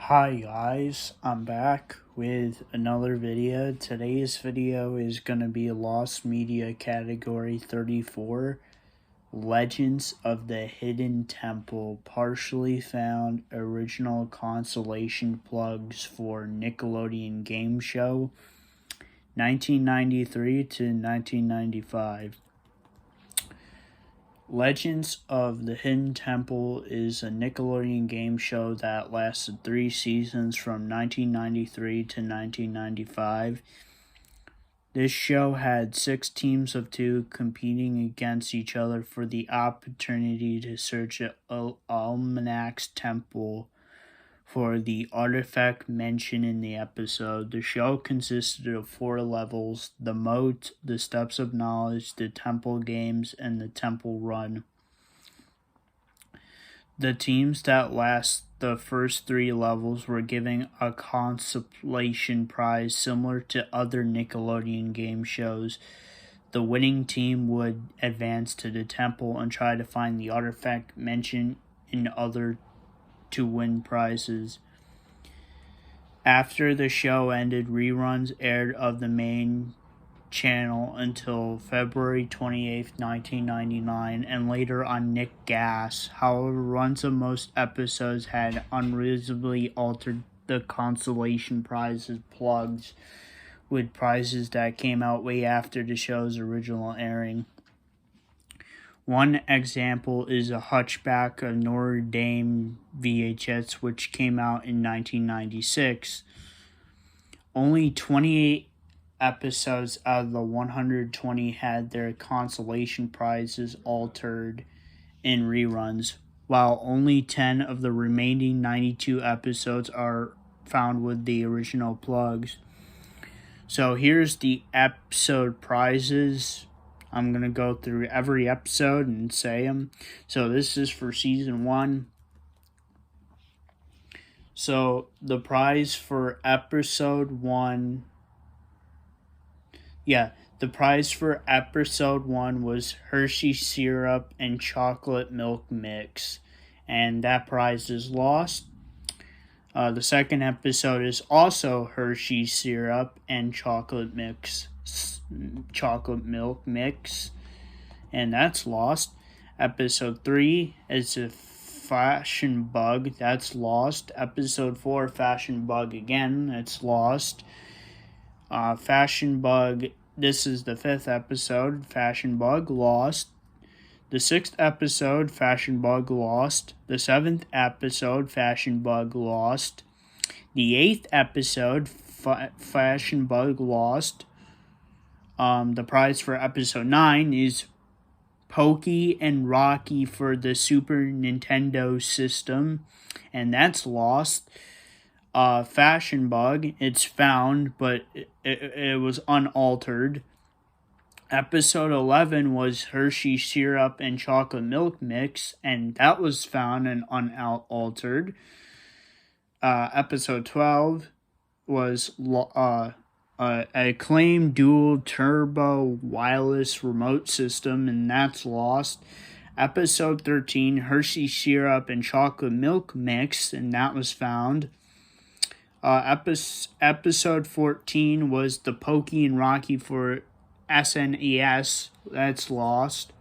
Hi guys, I'm back with another video. Today's video is going to be Lost Media Category 34, Legends of the Hidden Temple, partially found original consolation plugs for Nickelodeon Game Show, 1993 to 1995. Legends of the Hidden Temple is a Nickelodeon game show that lasted 3 seasons from 1993 to 1995. This show had 6 teams of 2 competing against each other for the opportunity to search Almanac's temple for the artifact mentioned in the episode. The show consisted of 4 levels: the moat, the steps of knowledge, the temple games, and the temple run. The teams that last the first 3 levels were given a consolation prize similar to other Nickelodeon game shows. The winning team would advance to the temple and try to find the artifact mentioned in other to win prizes. After the show ended, reruns aired of the main channel until February 28, 1999, and later on Nick Gas. However, runs of most episodes had unreasonably altered the consolation prizes plugs with prizes that came out way after the show's original airing. One example is a Hunchback of Notre Dame VHS, which came out in 1996. Only 28 episodes out of the 120 had their consolation prizes altered in reruns, while only 10 of the remaining 92 episodes are found with the original plugs. So here's the episode prizes. I'm going to go through every episode and say them. So this is for season 1. So the prize for episode 1... the prize for episode 1 was Hershey syrup and chocolate milk mix. And that prize is lost. The second episode is also Hershey syrup and chocolate milk mix, and that's lost. Episode 3 is a fashion bug, that's lost. Episode 4, fashion bug again, that's lost. Fashion bug, this is the 5th episode, fashion bug, lost. The 6th episode, fashion bug, lost. The 7th episode, fashion bug, lost. The 8th episode, fashion bug, lost. The prize for episode 9 is Pokey and Rocky for the Super Nintendo system, and that's lost. Fashion bug, it's found, but it was unaltered. Episode 11 was Hershey syrup and chocolate milk mix, and that was found and unaltered. Episode 12 was Acclaim dual turbo wireless remote system, and that's lost. Episode 13, Hershey syrup and chocolate milk mix, and that was found. Episode 14 was the Pokey and Rocky for SNES, that's lost.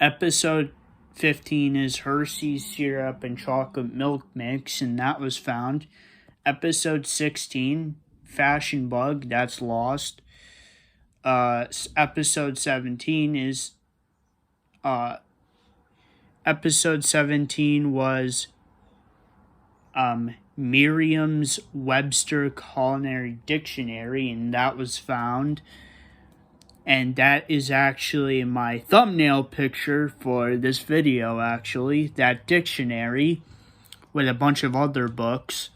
Episode 15 is Hershey syrup and chocolate milk mix, and that was found. Episode 16, fashion bug, that's lost. Episode 17 is episode 17 was Merriam-Webster Culinary Dictionary, and that was found. And that is actually my thumbnail picture for this video, actually. That dictionary with a bunch of other books.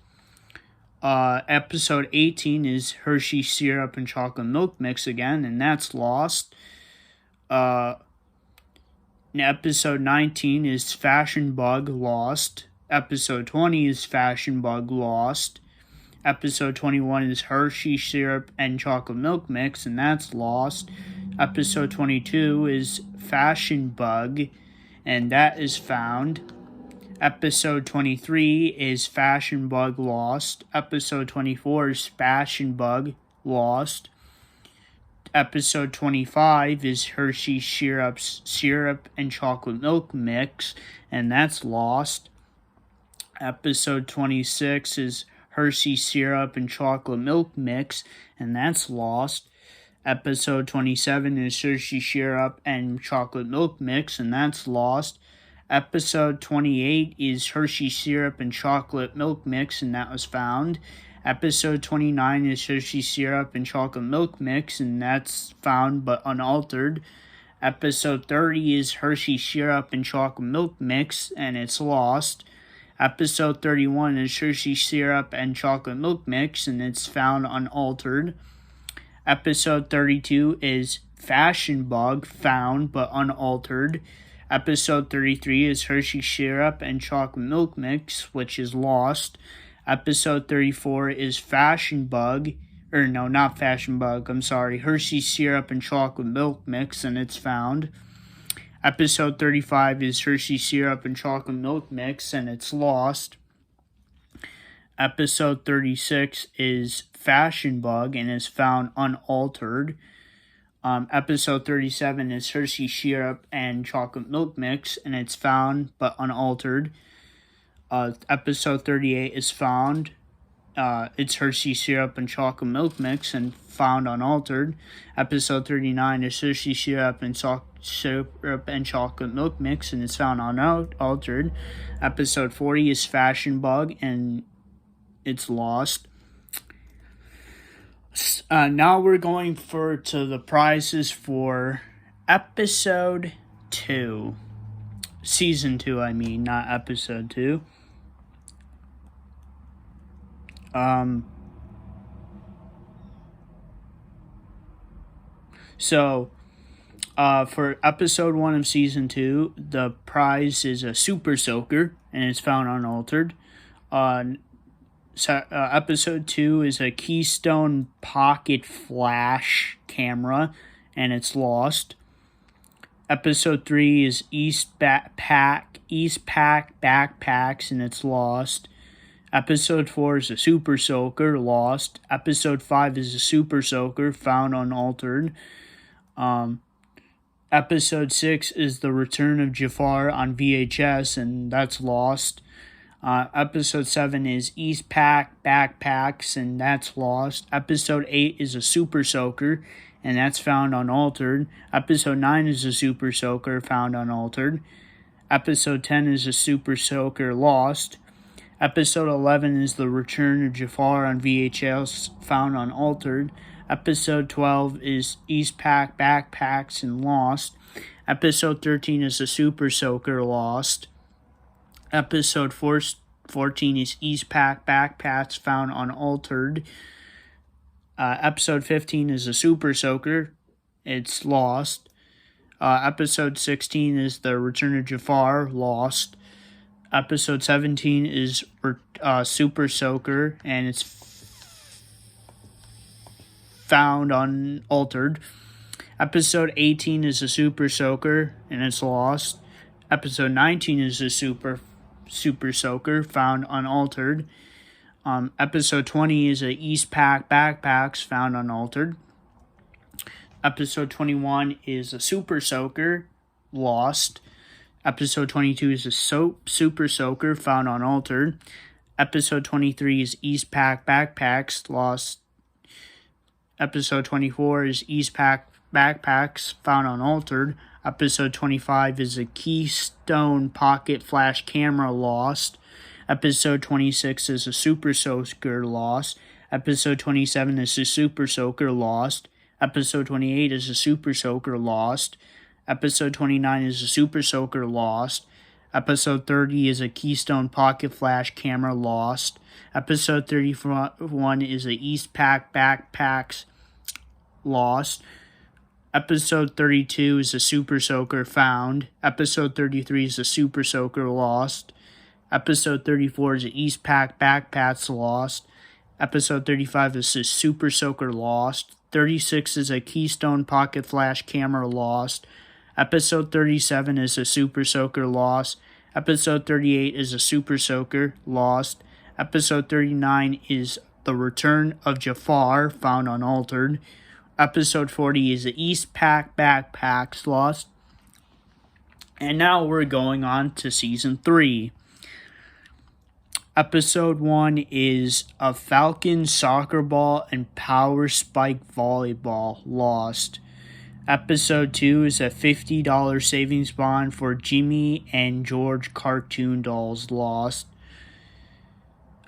Episode 18 is Hershey syrup and chocolate milk mix again, and that's lost. Episode 19 is fashion bug, lost. Episode 20 is fashion bug, lost. Episode 21 is Hershey syrup and chocolate milk mix, and that's lost. Episode 22 is fashion bug, and that is found. Episode 23 is Fashion Bug Lost. Episode 24 is Fashion Bug Lost. Episode 25 is Hershey Syrup and Chocolate Milk Mix, and that's lost. Episode 26 is Hershey Syrup and Chocolate Milk Mix, and that's lost. Episode 27 is Hershey Syrup and Chocolate Milk Mix, and that's lost. Episode 28 is Hershey Syrup and Chocolate Milk Mix, and that was found. Episode 29 is Hershey Syrup and Chocolate Milk Mix, and that's found but unaltered. Episode 30 is Hershey Syrup and Chocolate Milk Mix, and it's lost. Episode 31 is Hershey Syrup and Chocolate Milk Mix, and it's found unaltered. Episode 32 is Fashion Bug, found but unaltered. Episode 33 is Hershey Syrup and Chocolate Milk Mix, which is lost. Episode 34 is Hershey Syrup and Chocolate Milk Mix, and it's found. Episode 35 is Hershey Syrup and Chocolate Milk Mix, and it's lost. Episode 36 is Fashion Bug, and is found unaltered. Episode 37 is Hershey Syrup and Chocolate Milk Mix, and it's found but unaltered. Episode 38 is found. It's Hershey Syrup and Chocolate Milk Mix, and found unaltered. Episode 39 is Hershey Syrup and Chocolate Milk Mix, and it's found unaltered. Episode 40 is Fashion Bug, and it's lost. Now we're going to the prizes for episode 2. Season 2, I mean, not episode 2. For episode 1 of season 2, the prize is a Super Soaker, and it's found unaltered. Episode 2 is a Keystone Pocket Flash camera, and it's lost. Episode 3 is East Pack backpacks, and it's lost. Episode 4 is a Super Soaker, lost. Episode 5 is a Super Soaker, found unaltered. Episode 6 is The Return of Jafar on VHS, and that's lost. Episode 7 is East Pack backpacks, and that's lost. Episode 8 is a Super Soaker, and that's found unaltered. Episode 9 is a Super Soaker, found unaltered. Episode 10 is a Super Soaker, lost. Episode 11 is The Return of Jafar on VHS, found unaltered. Episode 12 is East Pack backpacks, and lost. Episode 13 is a Super Soaker, lost. Episode 14 is East Pack backpacks, found unaltered. Episode 15 is a Super Soaker. It's lost. Episode 16 is The Return of Jafar, lost. Episode 17 is Super Soaker, and it's found unaltered. Episode 18 is a Super Soaker, and it's lost. Episode 19 is a Super Soaker, found unaltered. Episode 20 is a East Pack backpacks, found unaltered. Episode 21 is a Super Soaker, lost. Episode 22 is a Super Soaker, found unaltered. Episode 23 is East Pack backpacks, lost. Episode 24 is East Pack backpacks, found unaltered. Episode 25 is a Keystone Pocket Flash camera, lost. Episode 26 is a Super Soaker, lost. Episode 27 is a Super Soaker, lost. Episode 28 is a Super Soaker, lost. Episode 29 is a Super Soaker, lost. Episode 30 is a Keystone Pocket Flash camera, lost. Episode 31 is a East Pack backpacks, lost. Episode 32 is a Super Soaker, found. Episode 33 is a Super Soaker, lost. Episode 34 is a East Pack backpacks, lost. Episode 35 is a Super Soaker, lost. 36 is a Keystone Pocket Flash camera, lost. Episode 37 is a Super Soaker, lost. Episode 38 is a Super Soaker, lost. Episode 39 is the Return of Jafar, found unaltered. Episode 40 is the East Pack Backpacks, lost. And now we're going on to Season 3. Episode 1 is a Falcon Soccer Ball and Power Spike Volleyball, lost. Episode 2 is a $50 savings bond for Jimmy and George cartoon dolls, lost.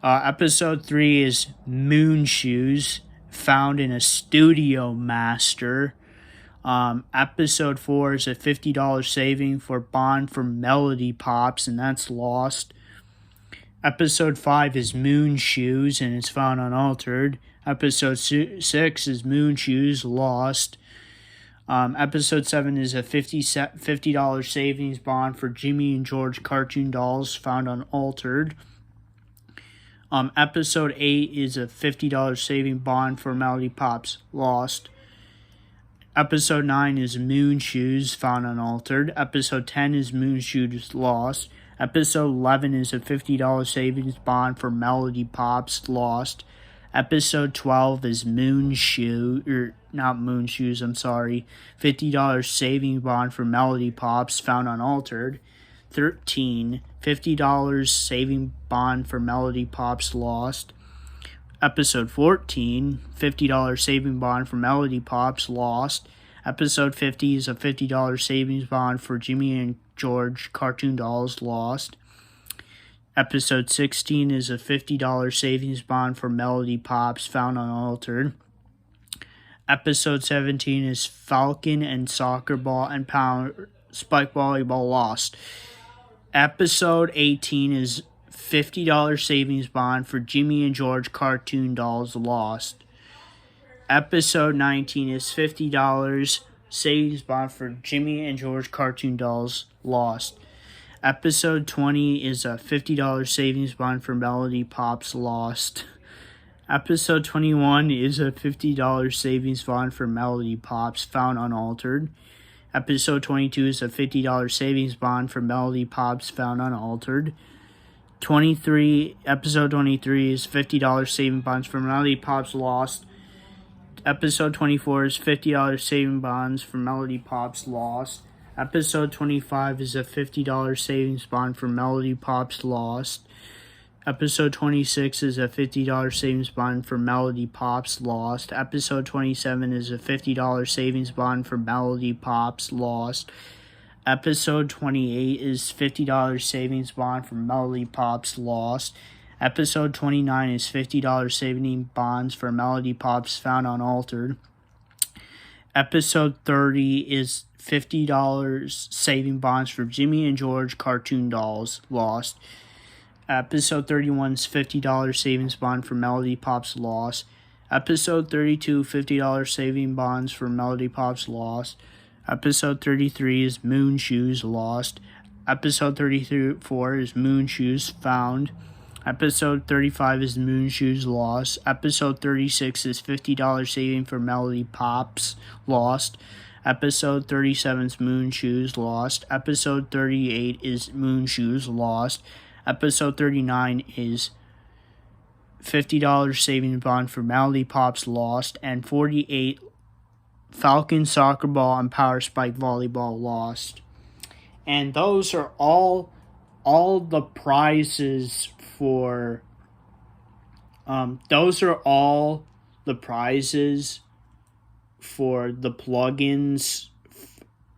Episode 3 is Moon Shoes, found in a Studio Master. Episode 4 is a $50 saving for bond for Melody Pops, and that's lost. Episode 5 is Moon Shoes, and it's found unaltered. Episode 6 is Moon Shoes, lost. Episode 7 is a $50 savings bond for Jimmy and George cartoon dolls, found unaltered. Episode 8 is a $50 saving bond for Melody Pops, lost. Episode 9 is Moon Shoes, found unaltered. Episode 10 is Moon Shoes, lost. Episode 11 is a $50 savings bond for Melody Pops, lost. Episode 12 is $50 savings bond for Melody Pops, found unaltered. 13, $50 saving bond for Melody Pops, lost. Episode 14, $50 saving bond for Melody Pops, lost. Episode 50 is a $50 savings bond for Jimmy and George cartoon dolls, lost. Episode 16 is a $50 savings bond for Melody Pops, found unaltered. Episode 17 is Falcon and Soccer Ball and Power Spike Volleyball, lost. Episode 18 is $50 savings bond for Jimmy and George cartoon dolls, lost. Episode 19 is $50 savings bond for Jimmy and George cartoon dolls, lost. Episode 20 is a $50 savings bond for Melody Pops, lost. Episode 21 is a $50 savings bond for Melody Pops, found unaltered. Episode 22 is a $50 savings bond for Melody Pops, found unaltered. Episode 23 is $50 saving bonds for Melody Pops, lost. Episode 24 is $50 saving bonds for Melody Pops, lost. Episode 25 is a $50 savings bond for Melody Pops, lost. Episode 26 is a $50 savings bond for Melody Pops, lost. Episode 27 is a $50 savings bond for Melody Pops, lost. Episode 28 is $50 savings bond for Melody Pops, lost. Episode 29 is $50 saving bonds for Melody Pops, found unaltered. Episode 30 is $50 saving bonds for Jimmy and George cartoon dolls, lost. Episode 31 is $50 savings bond for Melody Pops, lost. Episode 32, $50 saving bonds for Melody Pops, lost. Episode 33 is Moon Shoes, lost. Episode 34 is Moon Shoes, found. Episode 35 is Moon Shoes, lost. Episode 36 is $50 saving for Melody Pops, lost. Episode 37 is Moon Shoes, lost. Episode 38 is Moon Shoes, lost. Episode 39 is $50 savings bond for Melody Pops, lost. And 48, Falcon Soccer Ball and Power Spike Volleyball, lost. And those are all the prizes for those are all the prizes for the plugins.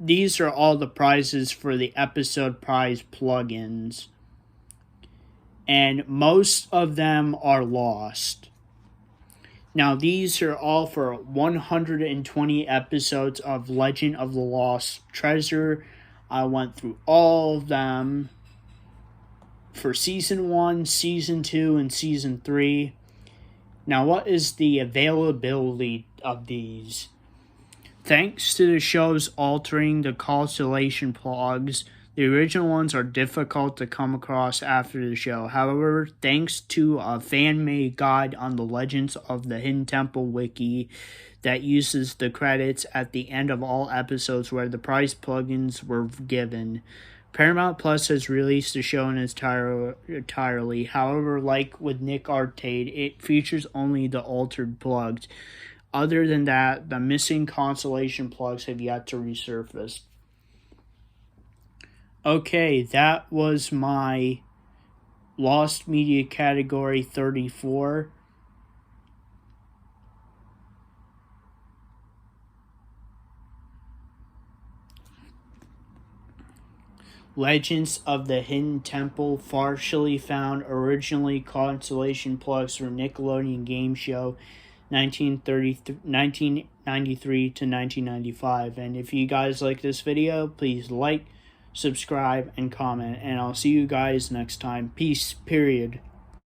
These are all the prizes for the episode prize plugins, and most of them are lost. Now, these are all for 120 episodes of Legend of the Lost Treasure. I went through all of them for Season 1, Season 2, and Season 3. Now, what is the availability of these? Thanks to the shows altering the Constellation plugs, the original ones are difficult to come across after the show. However, thanks to a fan-made guide on the Legends of the Hidden Temple wiki that uses the credits at the end of all episodes where the prize plugins were given, Paramount Plus has released the show in its entirely. However, like with Nick Arcade, it features only the altered plugs. Other than that, the missing consolation plugs have yet to resurface. Okay, that was my Lost Media Category 34. Legends of the Hidden Temple, partially found originally consolation plugs for Nickelodeon Game Show 1993 to 1995. And if you guys like this video, please like, subscribe, and comment. And I'll see you guys next time. Peace, period.